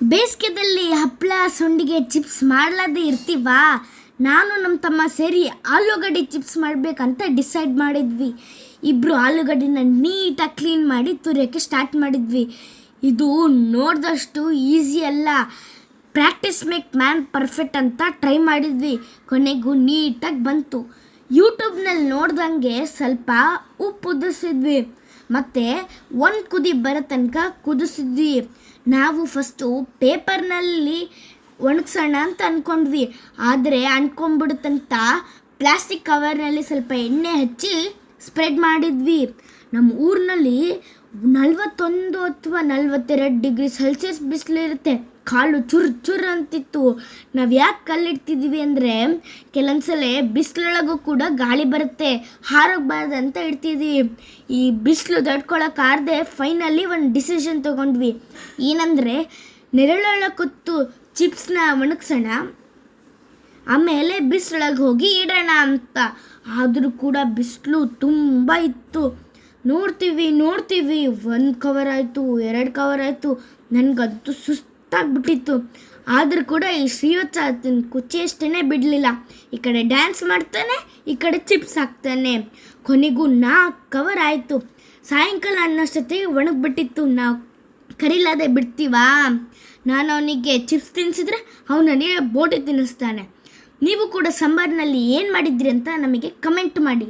ಬೇಸಿಗೆದಲ್ಲಿ ಹಪ್ಪಳ ಸಂಡಿಗೆ ಚಿಪ್ಸ್ ಮಾಡಲಾರ್ದೆ ಇರ್ತೀವಾ? ನಾನು ನಮ್ಮ ತಮ್ಮ ಸೇರಿ ಆಲೂಗಡ್ಡೆ ಚಿಪ್ಸ್ ಮಾಡಬೇಕಂತ ಡಿಸೈಡ್ ಮಾಡಿದ್ವಿ. ಇಬ್ಬರು ಆಲೂಗಡ್ಡೆನ ನೀಟಾಗಿ ಕ್ಲೀನ್ ಮಾಡಿ ತುರಿಯೋಕ್ಕೆ ಸ್ಟಾರ್ಟ್ ಮಾಡಿದ್ವಿ. ಇದು ನೋಡಿದಷ್ಟು ಈಸಿ ಅಲ್ಲ. ಪ್ರಾಕ್ಟೀಸ್ ಮೇಕ್ ಮ್ಯಾನ್ ಪರ್ಫೆಕ್ಟ್ ಅಂತ ಟ್ರೈ ಮಾಡಿದ್ವಿ. ಕೊನೆಗೂ ನೀಟಾಗಿ ಬಂತು. ಯೂಟ್ಯೂಬ್ನಲ್ಲಿ ನೋಡ್ದಂಗೆ ಸ್ವಲ್ಪ ಉಪ್ಪು ಉದಿಸಿದ್ವಿ ಮತ್ತು ಒಂದು ಕುದಿ ಬರೋ ತನಕ ಕುದಿಸಿದ್ವಿ. ನಾವು ಫಸ್ಟು ಪೇಪರ್ನಲ್ಲಿ ಒಣಗಿಸೋಣ ಅಂತ ಅಂದ್ಕೊಂಡ್ವಿ. ಆದರೆ ಅಂದ್ಕೊಂಡ್ಬಿಡುತ್ತಂತ ಪ್ಲಾಸ್ಟಿಕ್ ಕವರ್ನಲ್ಲಿ ಸ್ವಲ್ಪ ಎಣ್ಣೆ ಹಚ್ಚಿ ಸ್ಪ್ರೆಡ್ ಮಾಡಿದ್ವಿ. ನಮ್ಮ ಊರಿನಲ್ಲಿ 41 ಅಥವಾ 42 ಡಿಗ್ರಿ ಸೆಲ್ಸಿಯಸ್ ಬಿಸಿಲಿರುತ್ತೆ. ಕಾಲು ಚುರ್ ಅಂತಿತ್ತು. ನಾವು ಯಾಕೆ ಕಲ್ಲಿಡ್ತಿದ್ವಿ ಅಂದರೆ ಕೆಲವೊಂದ್ಸಲ ಬಿಸಿಲೊಳಗೂ ಕೂಡ ಗಾಳಿ ಬರುತ್ತೆ, ಹಾರೋಗ್ಬಾರ್ದು ಅಂತ ಇಡ್ತಿದ್ವಿ. ಈ ಬಿಸಿಲು ತಡ್ಕೊಳಕ್ಕಾಗದೆ ಫೈನಲಿ ಒಂದು ಡಿಸಿಷನ್ ತೊಗೊಂಡ್ವಿ. ಏನಂದರೆ ನೆರಳೊಳಗೆ ಕೂತು ಚಿಪ್ಸ್ನ ಒಣಗಿಸೋಣ, ಆಮೇಲೆ ಬಿಸಿಲೊಳಗೆ ಹೋಗಿ ಇಡೋಣ ಅಂತ. ಆದರೂ ಕೂಡ ಬಿಸಿಲು ತುಂಬ ಇತ್ತು. ನೋಡ್ತೀವಿ 1 ಕವರ್ ಆಯಿತು, 2 ಕವರ್ ಆಯಿತು. ನನಗಂತೂ ಸುಸ್ತಾಗ್ಬಿಟ್ಟಿತ್ತು. ಆದರೂ ಕೂಡ ಈ ಶ್ರೀವತ್ಸ ಕುಚಿಯಷ್ಟೇ ಬಿಡಲಿಲ್ಲ. ಈ ಕಡೆ ಡ್ಯಾನ್ಸ್ ಮಾಡ್ತಾನೆ, ಈ ಕಡೆ ಚಿಪ್ಸ್ ಹಾಕ್ತಾನೆ. ಕೊನೆಗೂ 4 ಕವರ್ ಆಯಿತು. ಸಾಯಂಕಾಲ ಅನ್ನೋಷ್ಟೊತ್ತಿಗೆ ಒಣಗಿಬಿಟ್ಟಿತ್ತು. ನಾವು ಕರಿಲಾದೆ ಬಿಡ್ತೀವಾ? ನಾನು ಅವನಿಗೆ ಚಿಪ್ಸ್ ತಿನ್ನಿಸಿದ್ರೆ ಅವನು ನನಗೆ ಬೋಟಿ ತಿನ್ನಿಸ್ತಾನೆ. ನೀವು ಕೂಡ ಸಮ್ಮರ್ನಲ್ಲಿ ಏನು ಮಾಡಿದ್ರಿ ಅಂತ ನಮಗೆ ಕಮೆಂಟ್ ಮಾಡಿ.